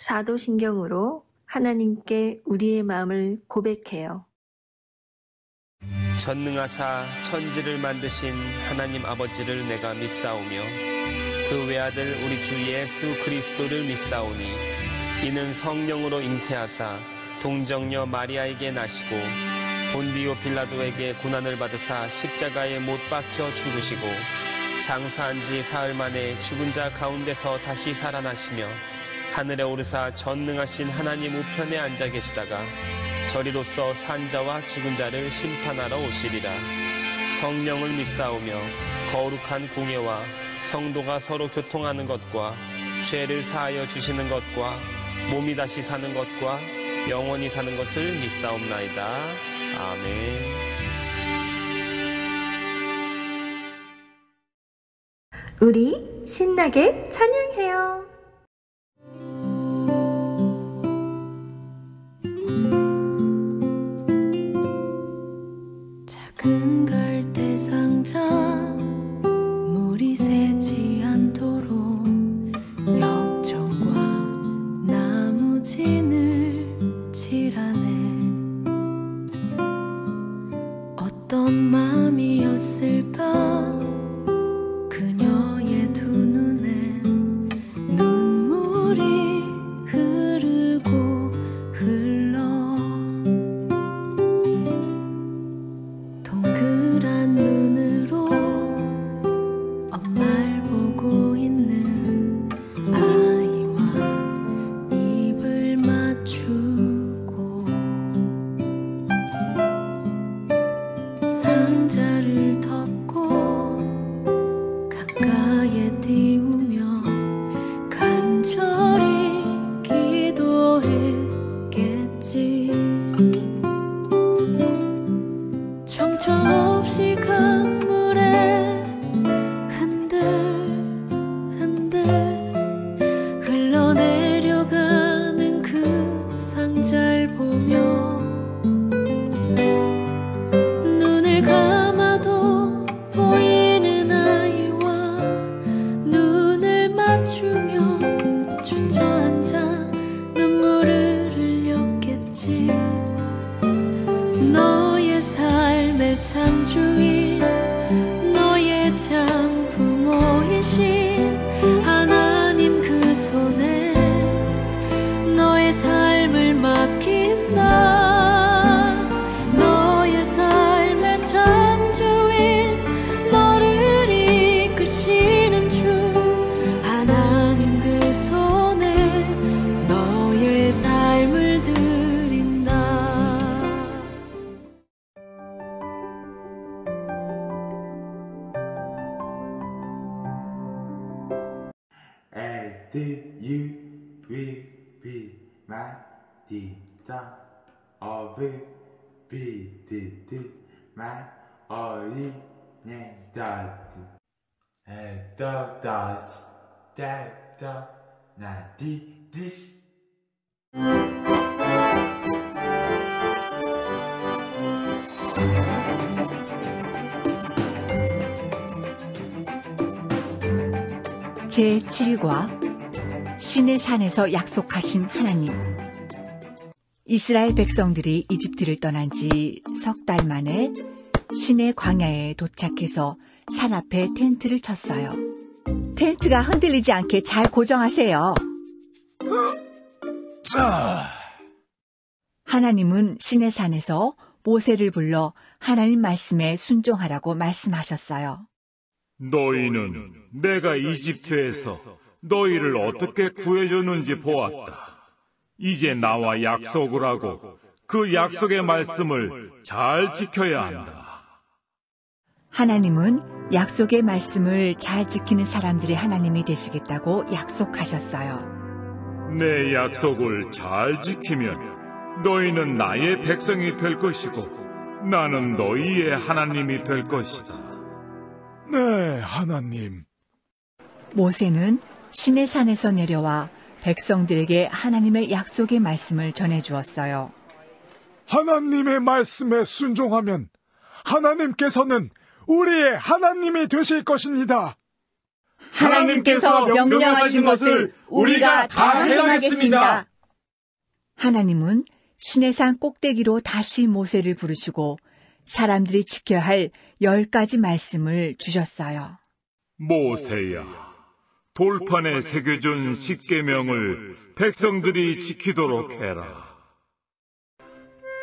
사도신경으로 하나님께 우리의 마음을 고백해요. 전능하사 천지를 만드신 하나님 아버지를 내가 믿사오며 그 외아들 우리 주 예수 그리스도를 믿사오니 이는 성령으로 잉태하사 동정녀 마리아에게 나시고 본디오 빌라도에게 고난을 받으사 십자가에 못 박혀 죽으시고 장사한 지 사흘 만에 죽은 자 가운데서 다시 살아나시며 하늘에 오르사 전능하신 하나님 우편에 앉아 계시다가 저리로서 산자와 죽은 자를 심판하러 오시리라. 성령을 믿사오며 거룩한 공예와 성도가 서로 교통하는 것과 죄를 사하여 주시는 것과 몸이 다시 사는 것과 영원히 사는 것을 믿사옵나이다. 아멘. 우리 신나게 찬양해요. 작은 갈대 상자 물이 새지 않도록 역청과 나무진을 칠하네. 어떤 맘이었을까 그녀의 두 눈엔 눈물이 흐르고 흘러 동그란 눈으로 엄마를 보고 있는 아이와 입을 맞추고 상자를 덮고 가까이에 띄우며 간절히 기도했겠지. 정처 없이 강물에 흔들흔들 흘러내려가는 그 상자를 보며 눈을 감아도 보이는 아이와 눈을 맞추며 주저앉아 눈물을 흘렸겠지. 너의 삶의 창주인 너의 참 부모이신 하나님 그 손에 너의 삶을 맡긴다. 너의 삶의 창주인 너를 이끄시는 주 하나님 그 손에 너의 삶을 드린다. A, D, U, V, B, my, D, da, O, V, B, D, D, my, O, E, N, da, D, da, da, da, da, na, D, D. 제7과 신의 산에서 약속하신 하나님. 이스라엘 백성들이 이집트를 떠난 지 석 달 만에 신의 광야에 도착해서 산 앞에 텐트를 쳤어요. 텐트가 흔들리지 않게 잘 고정하세요. 하나님은 신의 산에서 모세를 불러 하나님 말씀에 순종하라고 말씀하셨어요. 너희는 내가 이집트에서 너희를 어떻게 구해줬는지 보았다. 이제 나와 약속을 하고 그 약속의 말씀을 잘 지켜야 한다. 하나님은 약속의 말씀을 잘 지키는 사람들의 하나님이 되시겠다고 약속하셨어요. 내 약속을 잘 지키면 너희는 나의 백성이 될 것이고 나는 너희의 하나님이 될 것이다. 네, 하나님. 모세는 신의 산에서 내려와 백성들에게 하나님의 약속의 말씀을 전해주었어요. 하나님의 말씀에 순종하면 하나님께서는 우리의 하나님이 되실 것입니다. 하나님께서 명령하신 것을 우리가 다 행하겠습니다. 하나님은 시내산 꼭대기로 다시 모세를 부르시고 사람들이 지켜야 할 10가지 말씀을 주셨어요. 모세야, 돌판에 새겨준 십계명을 백성들이 지키도록 해라.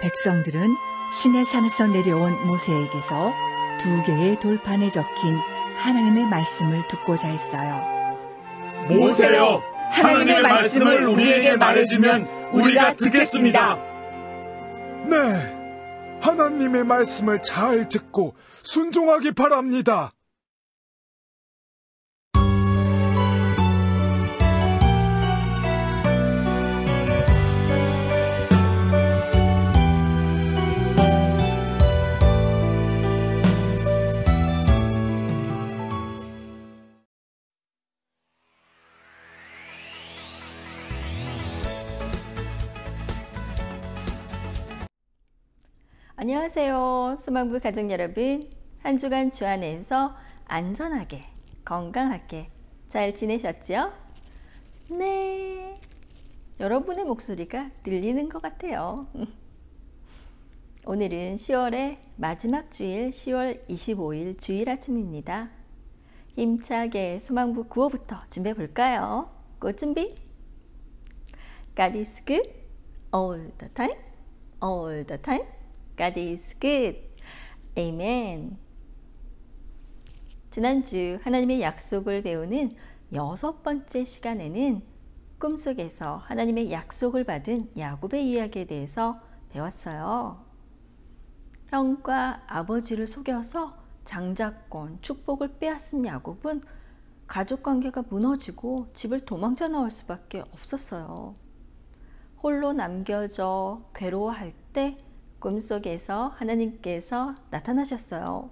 백성들은 시내산에서 내려온 모세에게서 2개의 돌판에 적힌 하나님의 말씀을 듣고자 했어요. 모세여, 하나님의 말씀을 우리에게 말해주면 우리가 듣겠습니다. 네, 하나님의 말씀을 잘 듣고 순종하기 바랍니다. 안녕하세요. 소망부 가족 여러분. 한 주간 주 안에서 안전하게, 건강하게 잘 지내셨죠? 네. 여러분의 목소리가 들리는 것 같아요. 오늘은 10월의 마지막 주일 10월 25일 주일 아침입니다. 힘차게 소망부 구호부터 준비해 볼까요? 꽃 준비. God is good all the time, all the time. God is good. Amen. 지난주 하나님의 약속을 배우는 6번째 시간에는 꿈속에서 하나님의 약속을 받은 야곱의 이야기에 대해서 배웠어요. 형과 아버지를 속여서 장자권, 축복을 빼앗은 야곱은 가족관계가 무너지고 집을 도망쳐 나올 수밖에 없었어요. 홀로 남겨져 괴로워할 때 꿈속에서 하나님께서 나타나셨어요.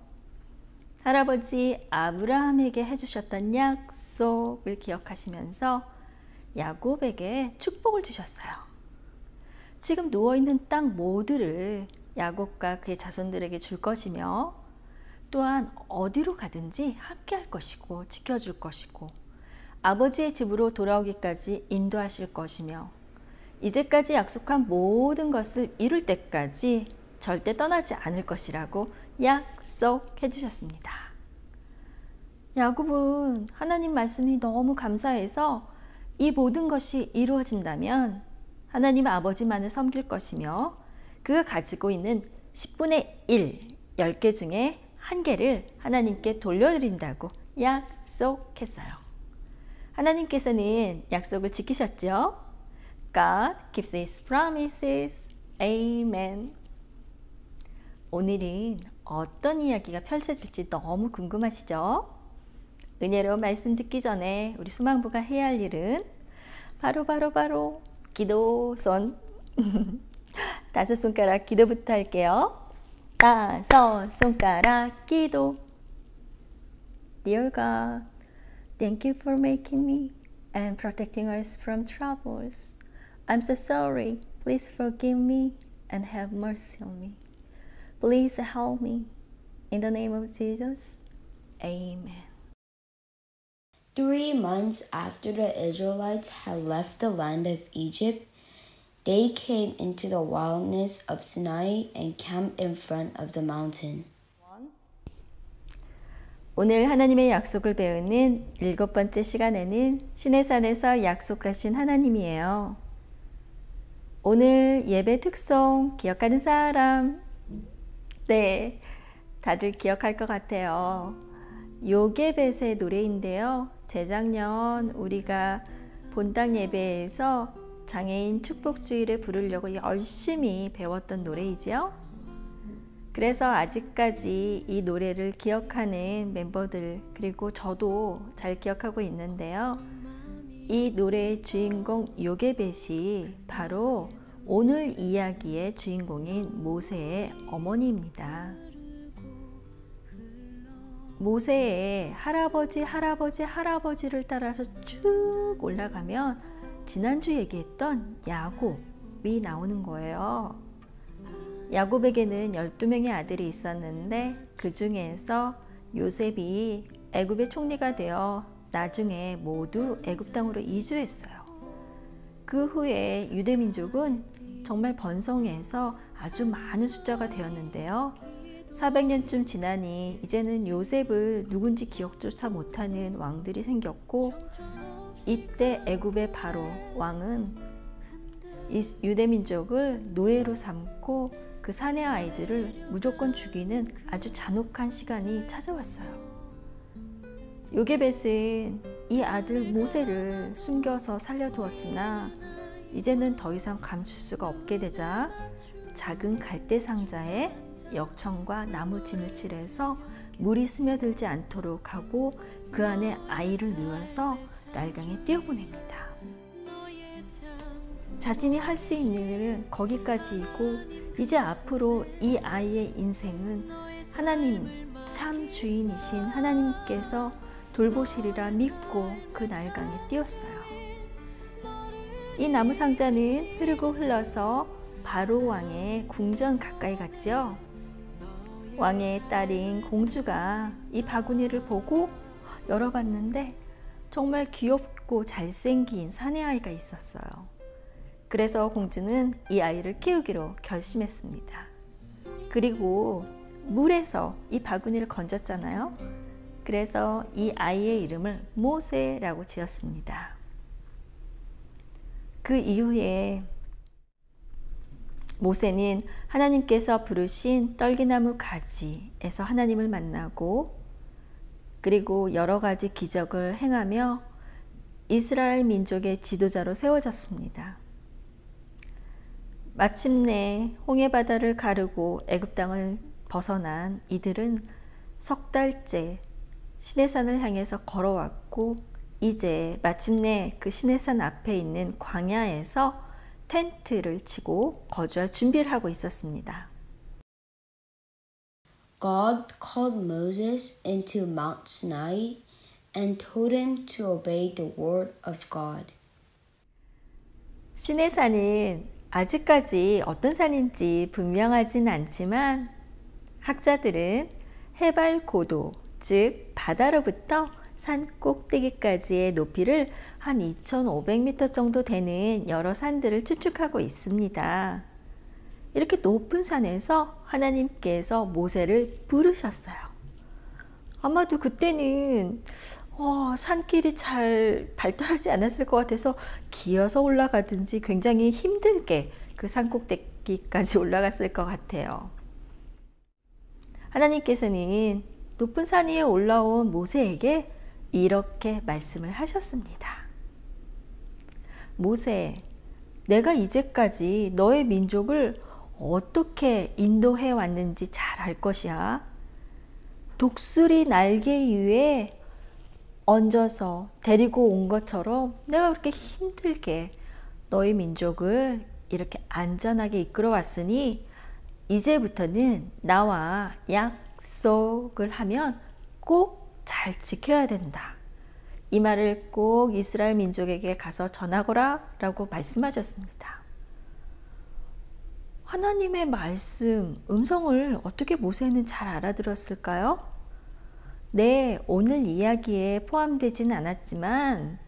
할아버지 아브라함에게 해주셨던 약속을 기억하시면서 야곱에게 축복을 주셨어요. 지금 누워있는 땅 모두를 야곱과 그의 자손들에게 줄 것이며 또한 어디로 가든지 함께 할 것이고 지켜줄 것이고 아버지의 집으로 돌아오기까지 인도하실 것이며 이제까지 약속한 모든 것을 이룰 때까지 절대 떠나지 않을 것이라고 약속해 주셨습니다. 야곱은 하나님 말씀이 너무 감사해서 이 모든 것이 이루어진다면 하나님 아버지만을 섬길 것이며 그가 가지고 있는 10분의 1, 10개 중에 1개를 하나님께 돌려드린다고 약속했어요. 하나님께서는 약속을 지키셨죠? God keeps His promises. Amen. 오늘은 어떤 이야기가 펼쳐질지 너무 궁금하시죠? 은혜로운 말씀 듣기 전에 우리 수망부가 해야 할 일은 바로 기도손 5손가락 기도부터 할게요. 5손가락 기도. Dear God, thank you for making me and protecting us from troubles. I'm so sorry. Please forgive me and have mercy on me. Please help me. In the name of Jesus. Amen. 3 months after the Israelites had left the land of Egypt, they came into the wilderness of Sinai and camped in front of the mountain. 오늘 하나님의 약속을 배우는 7번째 시간에는 시내산에서 약속하신 하나님이에요. 오늘 예배 특송 기억하는 사람? 네, 다들 기억할 것 같아요. 요게벳의 노래인데요. 재작년 우리가 본당 예배에서 장애인 축복주일을 부르려고 열심히 배웠던 노래이죠. 그래서 아직까지 이 노래를 기억하는 멤버들 그리고 저도 잘 기억하고 있는데요. 이 노래의 주인공 요게벳이 바로 오늘 이야기의 주인공인 모세의 어머니입니다. 모세의 할아버지를 따라서 쭉 올라가면 지난주 얘기했던 야곱이 나오는 거예요. 야곱에게는 12명의 아들이 있었는데 그 중에서 요셉이 애굽의 총리가 되어 나중에 모두 애굽 땅으로 이주했어요. 그 후에 유대민족은 정말 번성해서 아주 많은 숫자가 되었는데요. 400년쯤 지나니 이제는 요셉을 누군지 기억조차 못하는 왕들이 생겼고, 이때 애굽의 바로 왕은 이 유대민족을 노예로 삼고 그 사내 아이들을 무조건 죽이는 아주 잔혹한 시간이 찾아왔어요. 요게벳은 이 아들 모세를 숨겨서 살려두었으나 이제는 더 이상 감출 수가 없게 되자 작은 갈대 상자에 역청과 나무진을 칠해서 물이 스며들지 않도록 하고 그 안에 아이를 누워서 날강에 뛰어보냅니다. 자신이 할 수 있는 일은 거기까지이고 이제 앞으로 이 아이의 인생은 하나님, 참 주인이신 하나님께서 돌보시리라 믿고 그 날강에 뛰었어요. 이 나무 상자는 흐르고 흘러서 바로 왕의 궁전 가까이 갔죠. 왕의 딸인 공주가 이 바구니를 보고 열어봤는데 정말 귀엽고 잘생긴 사내아이가 있었어요. 그래서 공주는 이 아이를 키우기로 결심했습니다. 그리고 물에서 이 바구니를 건졌잖아요. 그래서 이 아이의 이름을 모세라고 지었습니다. 그 이후에 모세는 하나님께서 부르신 떨기나무 가지에서 하나님을 만나고, 그리고 여러 가지 기적을 행하며 이스라엘 민족의 지도자로 세워졌습니다. 마침내 홍해바다를 가르고 애굽 땅을 벗어난 이들은 석 달째 시내산을 향해서 걸어왔고, 이제 마침내 그 시내산 앞에 있는 광야에서 텐트를 치고 거주할 준비를 하고 있었습니다. God called Moses into Mount Sinai and told him to obey the word of God. 시내산은 아직까지 어떤 산인지 분명하진 않지만 학자들은 해발 고도, 즉 바다로부터 산 꼭대기까지의 높이를 한 2,500m 정도 되는 여러 산들을 추측하고 있습니다. 이렇게 높은 산에서 하나님께서 모세를 부르셨어요. 아마도 그때는 산길이 잘 발달하지 않았을 것 같아서 기어서 올라가든지 굉장히 힘들게 그 산 꼭대기까지 올라갔을 것 같아요. 하나님께서는 높은 산 위에 올라온 모세에게 이렇게 말씀을 하셨습니다. 모세, 내가 이제까지 너의 민족을 어떻게 인도해 왔는지 잘 알 것이야. 독수리 날개 위에 얹어서 데리고 온 것처럼 내가 그렇게 힘들게 너희 민족을 이렇게 안전하게 이끌어 왔으니 이제부터는 나와 약속을 하면 꼭 잘 지켜야 된다. 이 말을 꼭 이스라엘 민족에게 가서 전하거라 라고 말씀하셨습니다. 하나님의 말씀, 음성을 어떻게 모세는 잘 알아들었을까요? 네, 오늘 이야기에 포함되진 않았지만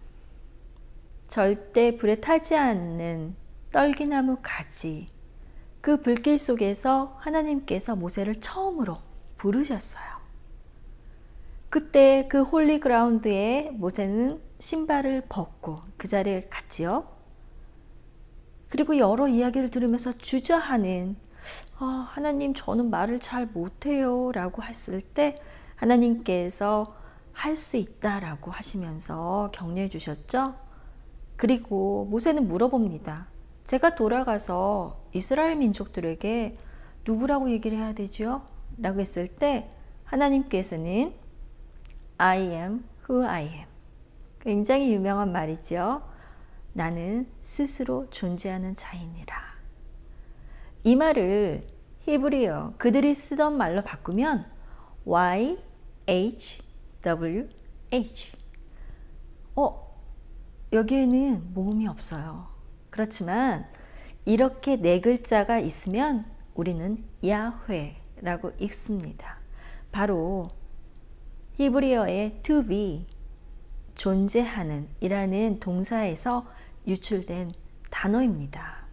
절대 불에 타지 않는 떨기나무 가지, 그 불길 속에서 하나님께서 모세를 처음으로 부르셨어요. 그때 그 홀리 그라운드에 모세는 신발을 벗고 그 자리에 갔지요. 그리고 여러 이야기를 들으면서 주저하는 하나님 저는 말을 잘 못해요 라고 했을 때 하나님께서 할 수 있다라고 하시면서 격려해 주셨죠. 그리고 모세는 물어봅니다. 제가 돌아가서 이스라엘 민족들에게 누구라고 얘기를 해야 되죠? 라고 했을 때 하나님께서는 I am who I am. 굉장히 유명한 말이죠. 나는 스스로 존재하는 자이니라. 이 말을 히브리어 그들이 쓰던 말로 바꾸면 YHWH. 여기에는 모음이 없어요. 그렇지만 이렇게 네 글자가 있으면 우리는 야훼라고 읽습니다. 바로 히브리어의 to be, 존재하는 이라는 동사에서 유출된 단어입니다.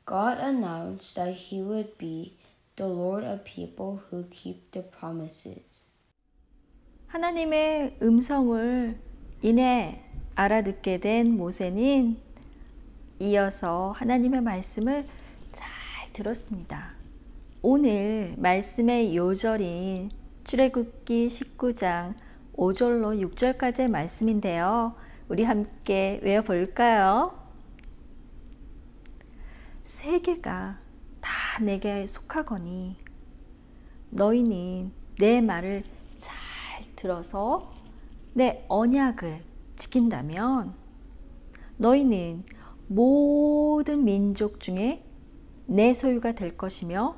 God announced that he would be the Lord of people who keep the promises. 하나님의 음성을 이내 알아듣게 된 모세는 이어서 하나님의 말씀을 잘 들었습니다. 오늘 말씀의 요절인 출애굽기 19장 5절로 6절까지의 말씀인데요. 우리 함께 외워볼까요? 세계가 다 내게 속하거니 너희는 내 말을 잘 들어서 내 언약을 지킨다면 너희는 모든 민족 중에 내 소유가 될 것이며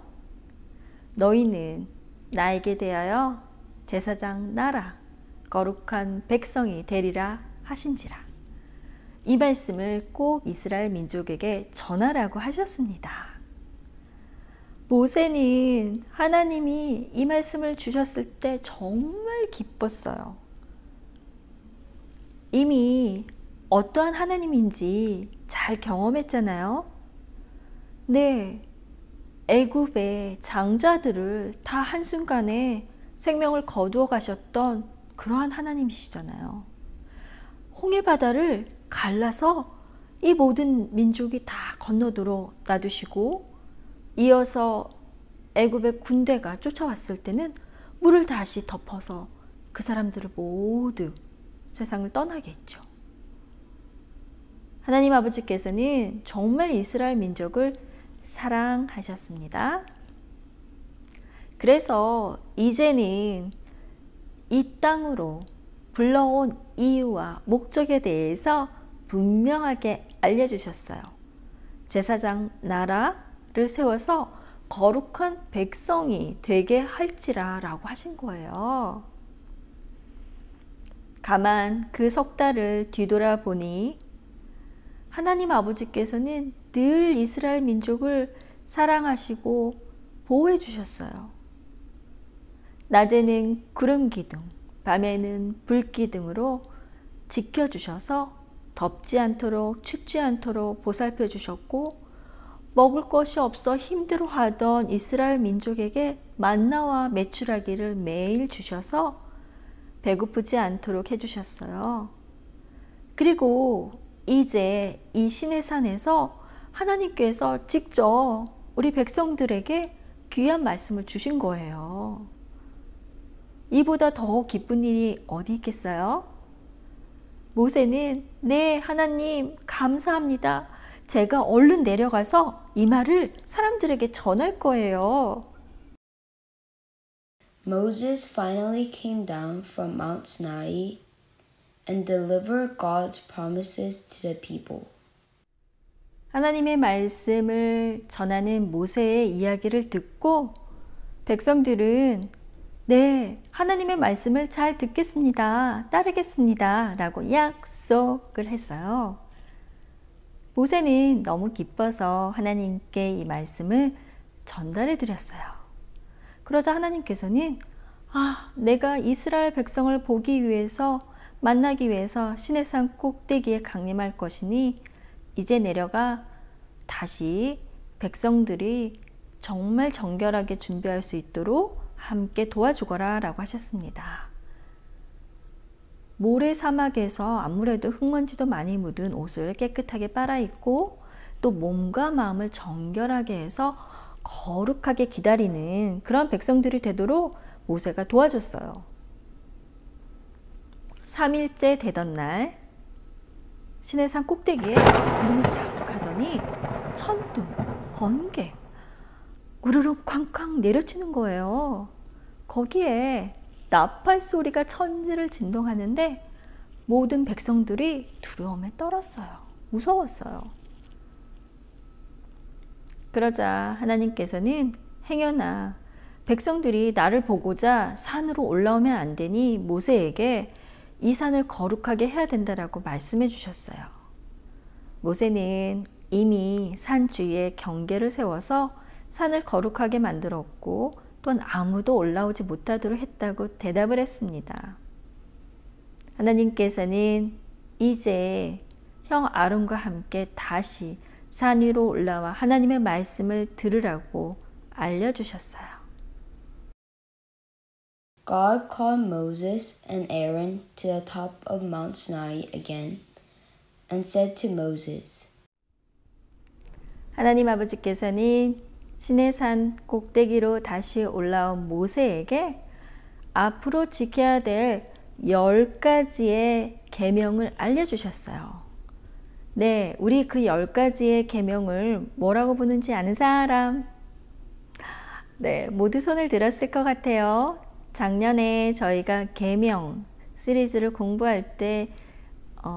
너희는 나에게 대하여 제사장 나라 거룩한 백성이 되리라 하신지라. 이 말씀을 꼭 이스라엘 민족에게 전하라고 하셨습니다. 모세는 하나님이 이 말씀을 주셨을 때 정말 기뻤어요. 이미 어떠한 하나님인지 잘 경험했잖아요. 네, 애굽의 장자들을 다 한순간에 생명을 거두어 가셨던 그러한 하나님이시잖아요. 홍해바다를 갈라서 이 모든 민족이 다 건너도록 놔두시고 이어서 애굽의 군대가 쫓아왔을 때는 물을 다시 덮어서 그 사람들을 모두 세상을 떠나게 했죠. 하나님 아버지께서는 정말 이스라엘 민족을 사랑하셨습니다. 그래서 이제는 이 땅으로 불러온 이유와 목적에 대해서 분명하게 알려주셨어요. 제사장 나라를 세워서 거룩한 백성이 되게 할지라 라고 하신 거예요. 가만 그 석 달을 뒤돌아보니 하나님 아버지께서는 늘 이스라엘 민족을 사랑하시고 보호해 주셨어요. 낮에는 구름 기둥, 밤에는 불 기둥으로 지켜주셔서 덥지 않도록 춥지 않도록 보살펴 주셨고 먹을 것이 없어 힘들어하던 이스라엘 민족에게 만나와 메추라기를 매일 주셔서 배고프지 않도록 해주셨어요. 그리고 이제 이 시내산에서 하나님께서 직접 우리 백성들에게 귀한 말씀을 주신 거예요. 이보다 더 기쁜 일이 어디 있겠어요? 모세는 네, 하나님 감사합니다. 제가 얼른 내려가서 이 말을 사람들에게 전할 거예요. Moses finally came down from Mount Sinai and delivered God's promises to the people. 하나님의 말씀을 전하는 모세의 이야기를 듣고 백성들은 네, 하나님의 말씀을 잘 듣겠습니다. 따르겠습니다. 라고 약속을 했어요. 모세는 너무 기뻐서 하나님께 이 말씀을 전달해 드렸어요. 그러자 하나님께서는 내가 이스라엘 백성을 보기 위해서 만나기 위해서 시내산 꼭대기에 강림할 것이니 이제 내려가 다시 백성들이 정말 정결하게 준비할 수 있도록 함께 도와주거라 라고 하셨습니다. 모래 사막에서 아무래도 흙먼지도 많이 묻은 옷을 깨끗하게 빨아입고 또 몸과 마음을 정결하게 해서 거룩하게 기다리는 그런 백성들이 되도록 모세가 도와줬어요. 3일째 되던 날 시내산 꼭대기에 구름이 자욱하더니 천둥, 번개, 우르르 쾅쾅 내려치는 거예요. 거기에 나팔 소리가 천지를 진동하는데 모든 백성들이 두려움에 떨었어요. 무서웠어요. 그러자 하나님께서는 행여나 백성들이 나를 보고자 산으로 올라오면 안 되니 모세에게 이 산을 거룩하게 해야 된다라고 말씀해 주셨어요. 모세는 이미 산 주위에 경계를 세워서 산을 거룩하게 만들었고 또한 아무도 올라오지 못하도록 했다고 대답을 했습니다. 하나님께서는 이제 형 아론과 함께 다시 산 위로 올라와 하나님의 말씀을 들으라고 알려주셨어요. God called Moses and Aaron to the top of Mount Sinai again and said to Moses, 하나님 아버지께서는 시내산 꼭대기로 다시 올라온 모세에게 앞으로 지켜야 될 10가지의 계명을 알려주셨어요. 네, 우리 그 10가지의 계명을 뭐라고 부르는지 아는 사람? 네, 모두 손을 들었을 것 같아요. 작년에 저희가 계명 시리즈를 공부할 때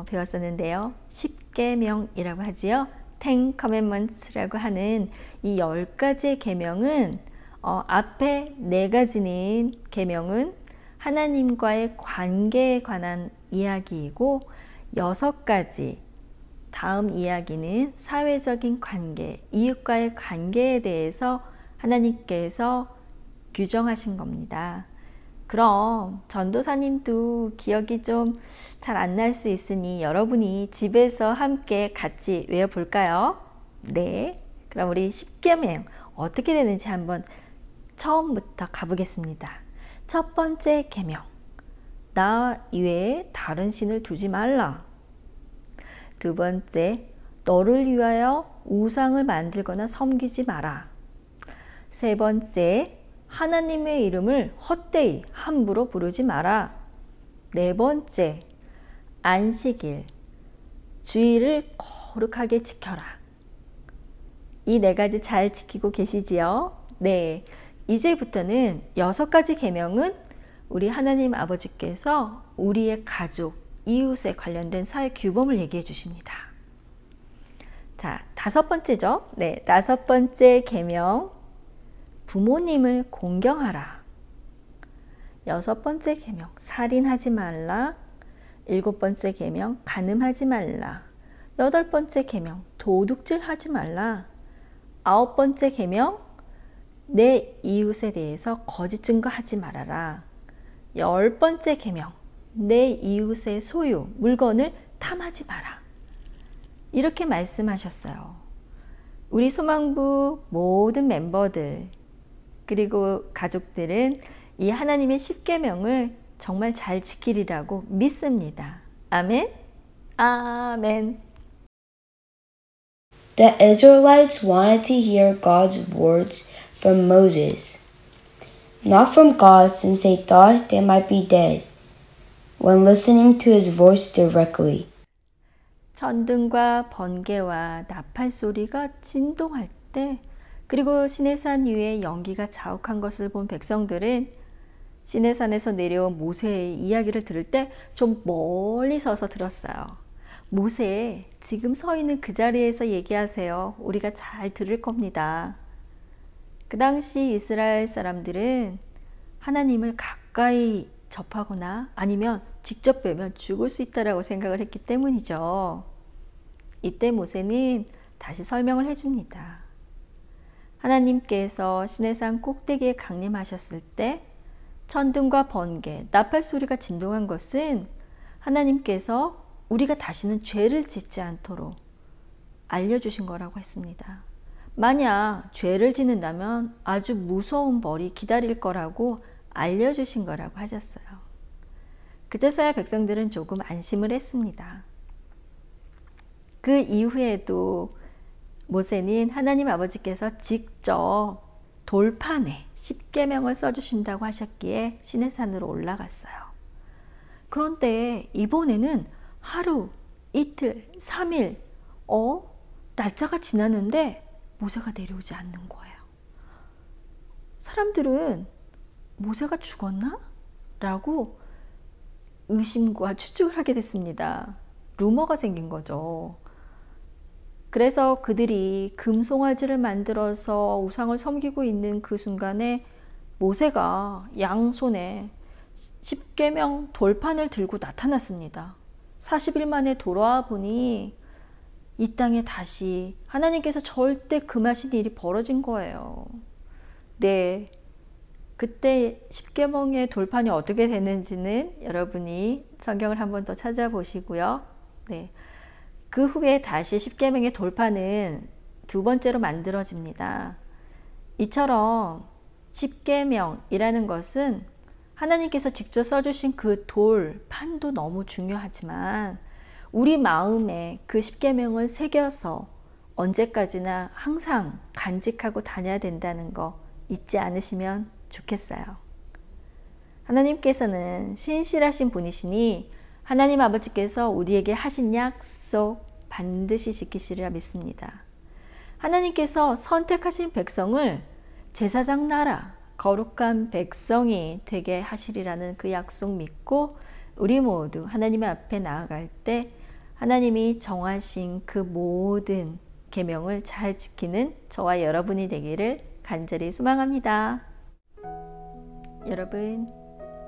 배웠었는데요. 10계명이라고 하지요. Ten Commandments라고 하는 이 10가지의 계명은 앞에 4가지는 계명은 하나님과의 관계에 관한 이야기이고 6가지 다음 이야기는 사회적인 관계, 이웃과의 관계에 대해서 하나님께서 규정하신 겁니다. 그럼 전도사님도 기억이 좀 잘 안 날 수 있으니 여러분이 집에서 함께 같이 외워볼까요? 네, 그럼 우리 10계명 어떻게 되는지 한번 처음부터 가보겠습니다. 첫 번째 계명, 나 이외에 다른 신을 두지 말라. 두 번째, 너를 위하여 우상을 만들거나 섬기지 마라. 세 번째, 하나님의 이름을 헛되이 함부로 부르지 마라. 네 번째, 안식일, 주일을 거룩하게 지켜라. 이 4가지 잘 지키고 계시지요? 네, 이제부터는 6가지 계명은 우리 하나님 아버지께서 우리의 가족, 이웃에 관련된 사회 규범을 얘기해 주십니다. 자, 5번째죠. 네, 5번째 계명, 부모님을 공경하라. 6번째 계명, 살인하지 말라. 7번째 계명, 간음하지 말라. 8번째 계명, 도둑질하지 말라. 9번째 계명, 내 이웃에 대해서 거짓 증거하지 말아라. 10번째 계명, 내 이웃의 소유, 물건을 탐하지 마라. 이렇게 말씀하셨어요. 우리 소망부 모든 멤버들 그리고 가족들은 이 하나님의 10계명을 정말 잘 지키리라고 믿습니다. 아멘? 아멘. The Israelites wanted to hear God's words from Moses, not from God since they thought they might be dead when listening to his voice directly. 천둥과 번개와 나팔 소리가 진동할 때 그리고 시내산 위에 연기가 자욱한 것을 본 백성들은 시내산에서 내려온 모세의 이야기를 들을 때 좀 멀리 서서 들었어요. 모세, 지금 서 있는 그 자리에서 얘기하세요. 우리가 잘 들을 겁니다. 그 당시 이스라엘 사람들은 하나님을 가까이 접하거나 아니면 직접 뵈면 죽을 수 있다라고 생각을 했기 때문이죠. 이때 모세는 다시 설명을 해줍니다. 하나님께서 시내산 꼭대기에 강림하셨을 때 천둥과 번개, 나팔 소리가 진동한 것은 하나님께서 우리가 다시는 죄를 짓지 않도록 알려주신 거라고 했습니다. 만약 죄를 짓는다면 아주 무서운 벌이 기다릴 거라고 알려주신 거라고 하셨어요. 그제서야 백성들은 조금 안심을 했습니다. 그 이후에도 모세는 하나님 아버지께서 직접 돌판에 10계명을 써주신다고 하셨기에 시내산으로 올라갔어요. 그런데 이번에는 하루, 이틀, 3일, 날짜가 지났는데 모세가 내려오지 않는 거예요. 사람들은 모세가 죽었나? 라고 의심과 추측을 하게 됐습니다. 루머가 생긴 거죠. 그래서 그들이 금송아지를 만들어서 우상을 섬기고 있는 그 순간에 모세가 양손에 10계명 돌판을 들고 나타났습니다. 40일 만에 돌아와 보니 이 땅에 다시 하나님께서 절대 금하신 일이 벌어진 거예요. 네, 그때 십계명의 돌판이 어떻게 되는지는 여러분이 성경을 한 번 더 찾아보시고요. 네. 그 후에 다시 십계명의 돌판은 두 번째로 만들어집니다. 이처럼 십계명이라는 것은 하나님께서 직접 써주신 그 돌판도 너무 중요하지만 우리 마음에 그 십계명을 새겨서 언제까지나 항상 간직하고 다녀야 된다는 거 잊지 않으시면 좋겠어요. 하나님께서는 신실하신 분이시니 하나님 아버지께서 우리에게 하신 약속 반드시 지키시리라 믿습니다. 하나님께서 선택하신 백성을 제사장 나라, 거룩한 백성이 되게 하시리라는 그 약속 믿고 우리 모두 하나님 앞에 나아갈 때 하나님이 정하신 그 모든 계명을 잘 지키는 저와 여러분이 되기를 간절히 소망합니다. 여러분,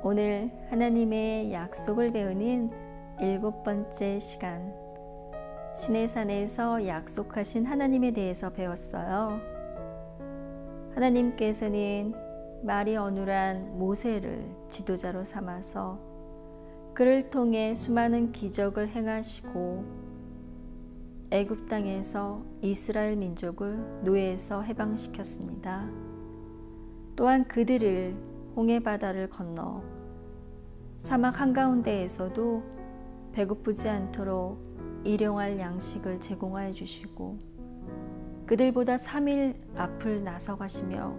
오늘 하나님의 약속을 배우는 7번째 시간, 시내산에서 약속하신 하나님에 대해서 배웠어요. 하나님께서는 말이 어눌한 모세를 지도자로 삼아서 그를 통해 수많은 기적을 행하시고 애굽 땅에서 이스라엘 민족을 노예에서 해방시켰습니다. 또한 그들을 홍해 바다를 건너 사막 한가운데에서도 배고프지 않도록 일용할 양식을 제공하여 주시고 그들보다 3일 앞을 나서가시며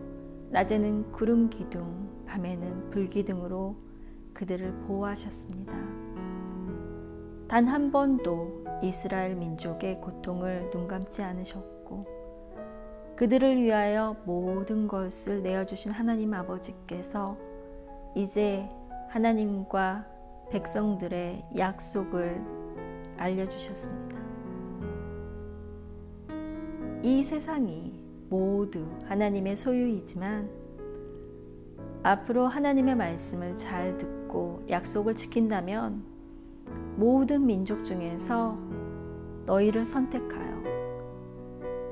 낮에는 구름 기둥, 밤에는 불 기둥으로 그들을 보호하셨습니다. 단 한 번도 이스라엘 민족의 고통을 눈감지 않으셨고 그들을 위하여 모든 것을 내어주신 하나님 아버지께서 이제 하나님과 백성들의 약속을 알려주셨습니다. 이 세상이 모두 하나님의 소유이지만 앞으로 하나님의 말씀을 잘 듣고 약속을 지킨다면 모든 민족 중에서 너희를 선택하여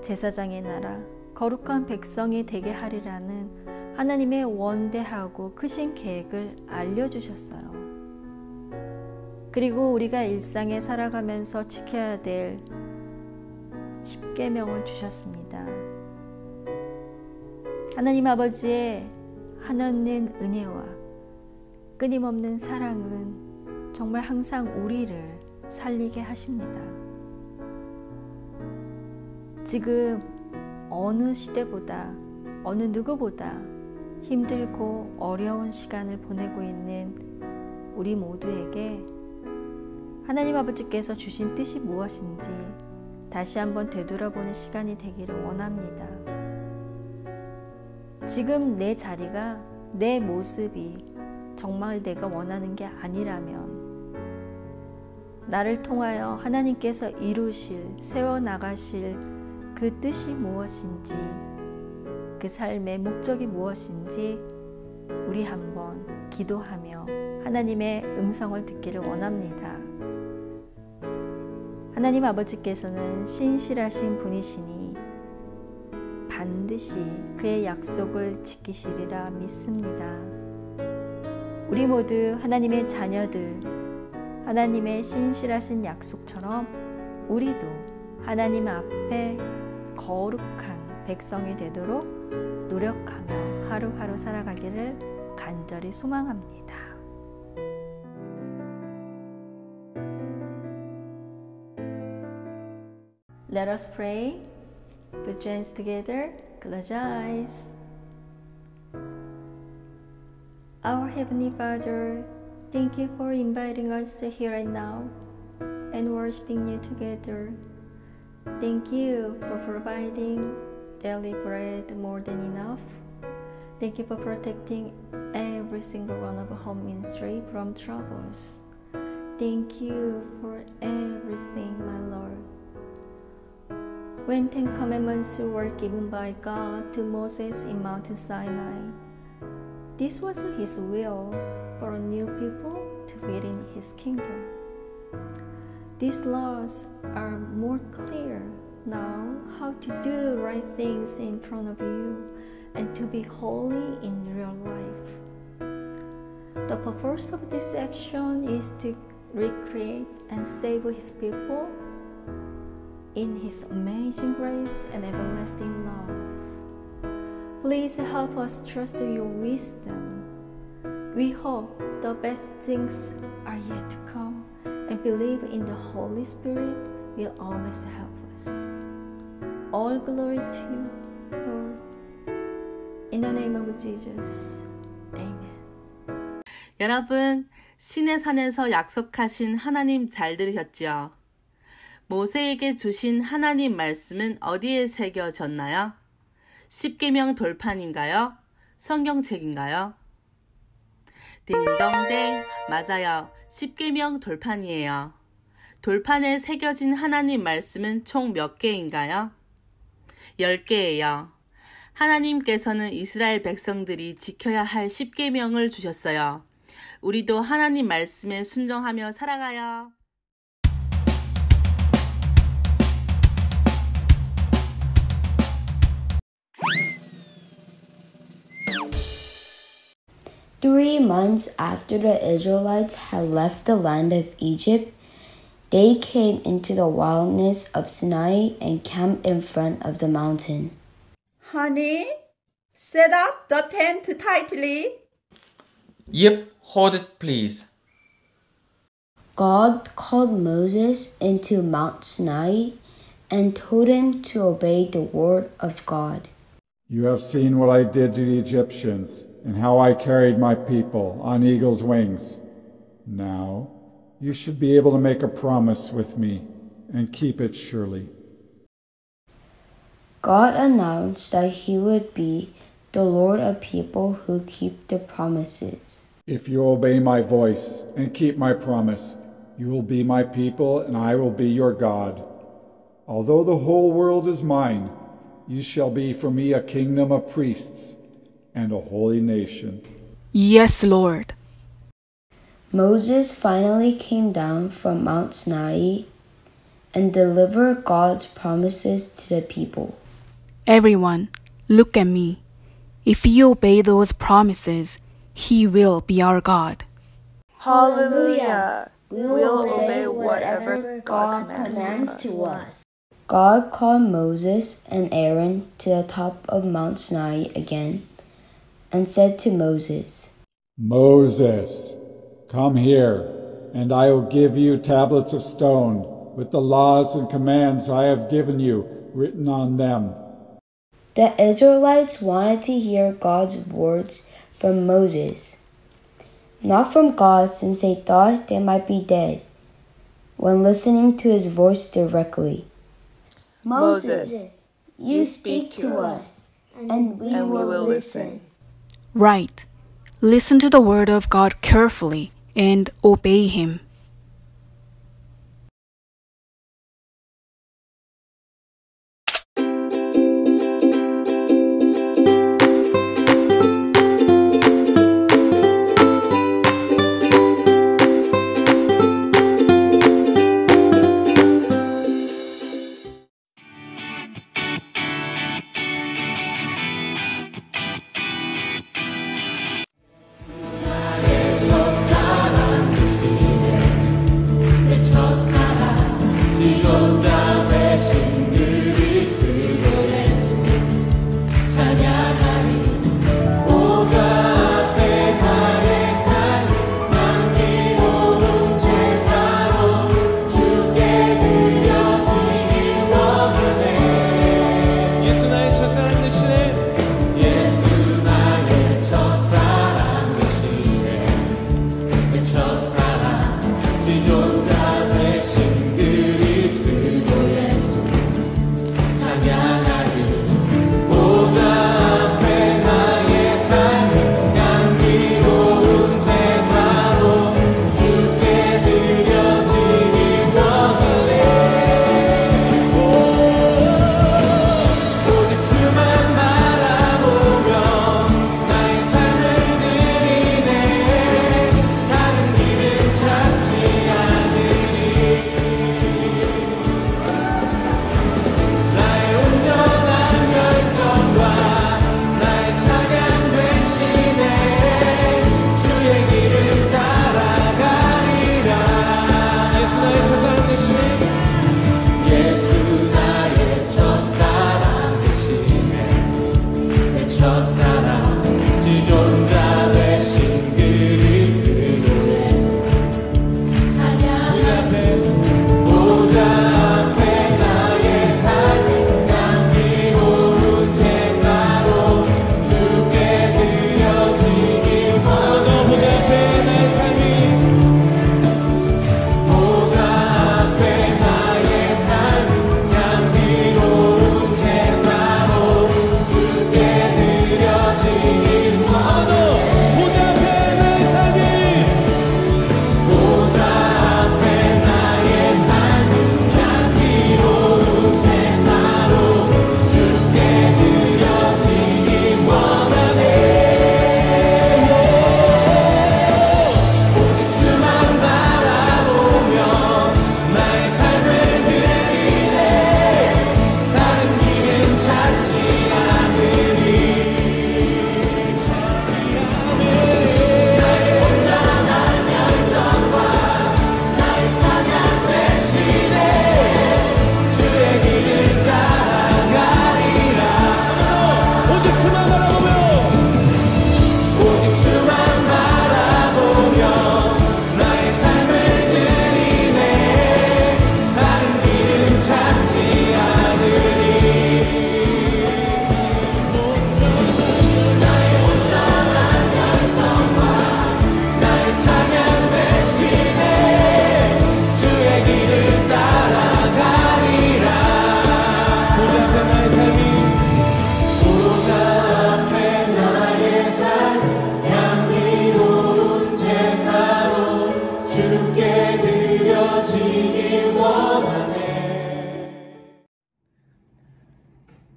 제사장의 나라, 거룩한 백성이 되게 하리라는 하나님의 원대하고 크신 계획을 알려주셨어요. 그리고 우리가 일상에 살아가면서 지켜야 될 십계명을 주셨습니다. 하나님 아버지의 한없는 은혜와 끊임없는 사랑은 정말 항상 우리를 살리게 하십니다. 지금 어느 시대보다 어느 누구보다 힘들고 어려운 시간을 보내고 있는 우리 모두에게 하나님 아버지께서 주신 뜻이 무엇인지 다시 한번 되돌아보는 시간이 되기를 원합니다. 지금 내 자리가, 내 모습이 정말 내가 원하는 게 아니라면 나를 통하여 하나님께서 이루실, 세워나가실 그 뜻이 무엇인지, 그 삶의 목적이 무엇인지 우리 한번 기도하며 하나님의 음성을 듣기를 원합니다. 하나님 아버지께서는 신실하신 분이시니 반드시 그의 약속을 지키시리라 믿습니다. 우리 모두 하나님의 자녀들, 하나님의 신실하신 약속처럼 우리도 하나님 앞에 거룩한 백성이 되도록 노력하며 하루하루 살아가기를 간절히 소망합니다. Let us pray. Put your hands together. Close your eyes. Our Heavenly Father, thank you for inviting us here and now and worshiping you together. Thank you for providing daily bread more than enough. Thank you for protecting every single one of our home ministry from troubles. Thank you for everything, my Lord. When 10 Commandments were given by God to Moses in Mount Sinai, this was His will for a new people to fit in His kingdom. These laws are more clear now how to do right things in front of you and to be holy in real life. The purpose of this action is to recreate and save His people in His amazing grace and everlasting love. Please help us trust Your wisdom. We hope the best things are yet to come and believe in the Holy Spirit will always help us. All glory to You, Lord. In the name of Jesus, Amen. 여러분, 시내산에서 약속하신 하나님 잘 들으셨죠? 모세에게 주신 하나님 말씀은 어디에 새겨졌나요? 십계명 돌판인가요? 성경책인가요? 딩동댕, 맞아요. 십계명 돌판이에요. 돌판에 새겨진 하나님 말씀은 총 몇 개인가요? 10개예요. 하나님께서는 이스라엘 백성들이 지켜야 할 십계명을 주셨어요. 우리도 하나님 말씀에 순종하며 살아가요. Three months after the Israelites had left the land of Egypt, they came into the wilderness of Sinai and camped in front of the mountain. Honey, set up the tent tightly. Yep, hold it please. God called Moses into Mount Sinai and told him to obey the word of God. You have seen what I did to the Egyptians, and how I carried my people on eagle's wings. Now, you should be able to make a promise with me, and keep it surely. God announced that He would be the Lord of people who keep the promises. If you obey my voice and keep my promise, you will be my people, and I will be your God. Although the whole world is mine, you shall be for me a kingdom of priests and a holy nation. Yes, Lord. Moses finally came down from Mount Sinai and delivered God's promises to the people. Everyone, look at me. If you obey those promises, He will be our God. Hallelujah! We will obey whatever God commands to us. God called Moses and Aaron to the top of Mount Sinai again and said to Moses, Moses, come here, and I will give you tablets of stone with the laws and commands I have given you written on them. The Israelites wanted to hear God's words from Moses, not from God, since they thought they might be dead when listening to His voice directly. Moses, you speak to us, and we will listen. Right. Listen to the word of God carefully and obey Him.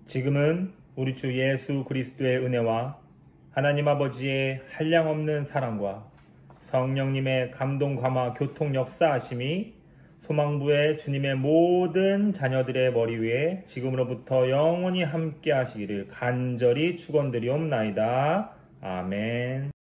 지금은 우리 주 예수 그리스도의 은혜와 하나님 아버지의 한량없는 사랑과 성령님의 감동 감화 교통 역사하심이 소망부의 주님의 모든 자녀들의 머리 위에 지금으로부터 영원히 함께 하시기를 간절히 축원드리옵나이다. 아멘.